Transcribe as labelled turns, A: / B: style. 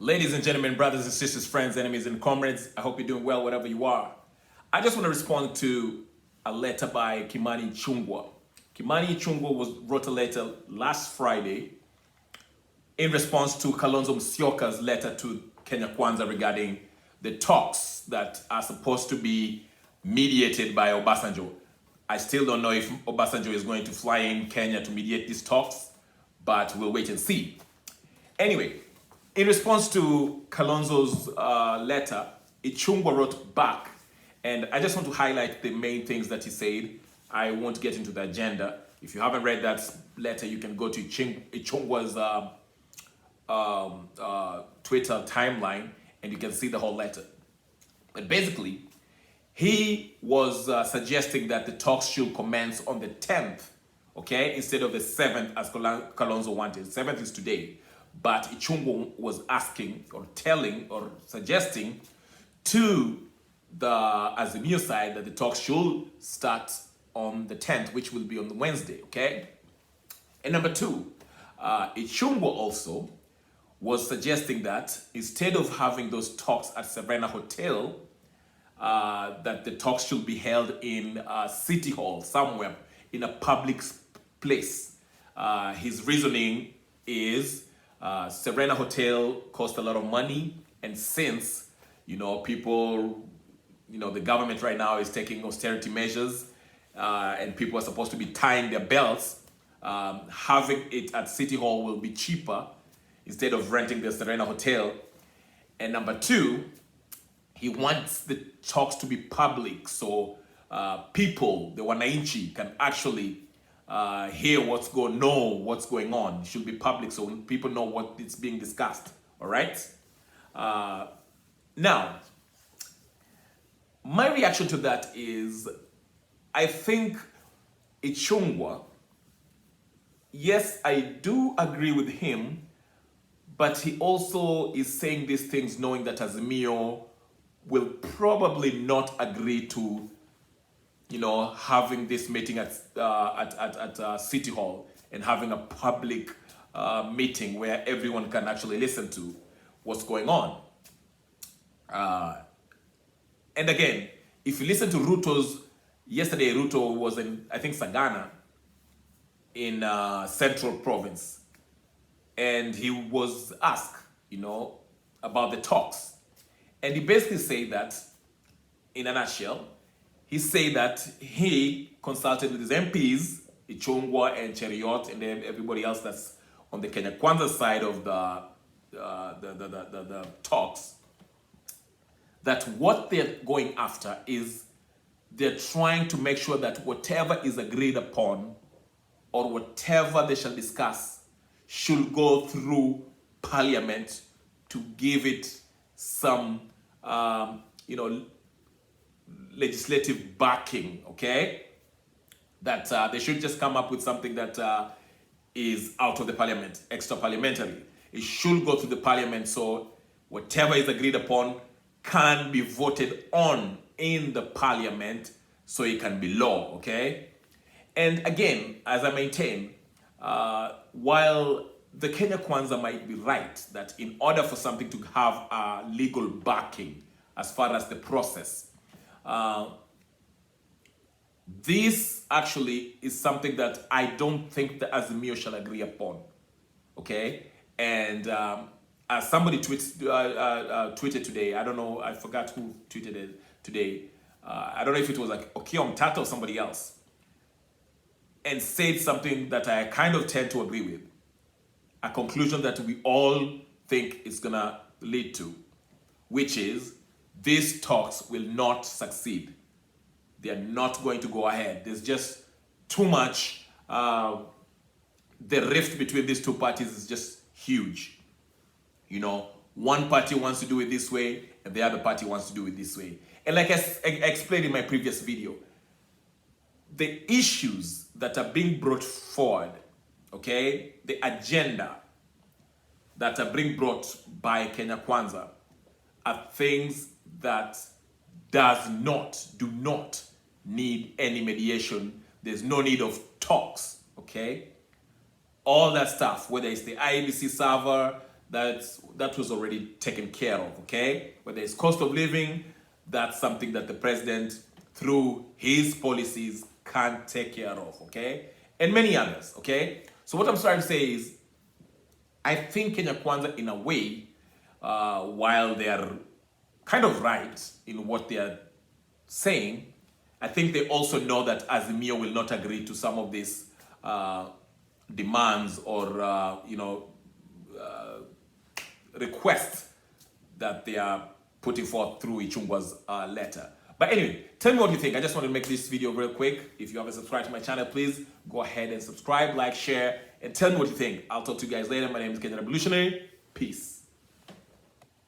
A: Ladies and gentlemen, brothers and sisters, friends, enemies, and comrades, I hope you're doing well wherever you are. I just want to respond to a letter by ICHUNGWA. ICHUNGWA wrote a letter last Friday in response to Kalonzo Musyoka's letter to Kenya Kwanza regarding the talks that are supposed to be mediated by Obasanjo. I still don't know if Obasanjo is going to fly in Kenya to mediate these talks, but we'll wait and see. Anyway, in response to Kalonzo's letter, ICHUNGWA wrote back, and I just want to highlight the main things that he said. I won't get into the agenda. If you haven't read that letter, you can go to ICHUNGWA's Twitter timeline, and you can see the whole letter. But basically, he was suggesting that the talks should commence on the 10th, okay, instead of the 7th as Kalonzo wanted. 7th is today. But ICHUNGWA was asking or telling or suggesting to the AZIMIO side that the talks should start on the 10th, which will be on the Wednesday, okay? And number two, ICHUNGWA also was suggesting that instead of having those talks at Serena Hotel, that the talks should be held in City Hall, somewhere in a public place. His reasoning is Serena Hotel cost a lot of money, and since, people, the government right now is taking austerity measures, and people are supposed to be tying their belts, having it at City Hall will be cheaper instead of renting the Serena Hotel. And number two, he wants the talks to be public, so people, the wananchi, can actually hear what's going on. It should be public so people know what is being discussed. All right. Now, my reaction to that is, I think ICHUNGWA, yes, I do agree with him, but he also is saying these things knowing that AZIMIO will probably not agree to having this meeting at City Hall and having a public meeting where everyone can actually listen to what's going on. And again, if you listen to yesterday Ruto was in, I think, Sagana in Central Province, and he was asked, about the talks. And he basically said that, in a nutshell, he said that he consulted with his MPs, ICHUNGWA and Cheriot, and then everybody else that's on the Kenya Kwanza side of the talks, that what they're going after is they're trying to make sure that whatever is agreed upon or whatever they shall discuss should go through Parliament to give it some, legislative backing, okay? That they should just come up with something that is out of the Parliament, extra parliamentary. It should go through the Parliament, so whatever is agreed upon can be voted on in the Parliament so it can be law, okay? And again, as I maintain, while the Kenya Kwanza might be right that in order for something to have a legal backing as far as the process, this actually is something that I don't think the AZIMIO shall agree upon, okay? And as somebody tweeted today, I don't know, I forgot who tweeted it today. I don't know if it was like Okiom Tata or somebody else, and said something that I kind of tend to agree with. A conclusion that we all think is gonna lead to, which is these talks will not succeed. They are not going to go ahead. There's just too much. The rift between these two parties is just huge. One party wants to do it this way and the other party wants to do it this way. And like I explained in my previous video, the issues that are being brought forward, okay, the agenda that are being brought by Kenya Kwanza are things that do not need any mediation. There's no need of talks, okay? All that stuff, whether it's the IEBC server, that was already taken care of, okay? Whether it's cost of living, that's something that the president, through his policies, can take care of, okay? And many others, okay? So what I'm trying to say is, I think Kenya Kwanza, in a way, while they are kind of right in what they are saying, I think they also know that AZIMIO will not agree to some of these demands or, requests that they are putting forth through ICHUNGWA's letter. But anyway, tell me what you think. I just want to make this video real quick. If you haven't subscribed to my channel, please go ahead and subscribe, like, share, and tell me what you think. I'll talk to you guys later. My name is Kenyan Revolutionary. Peace.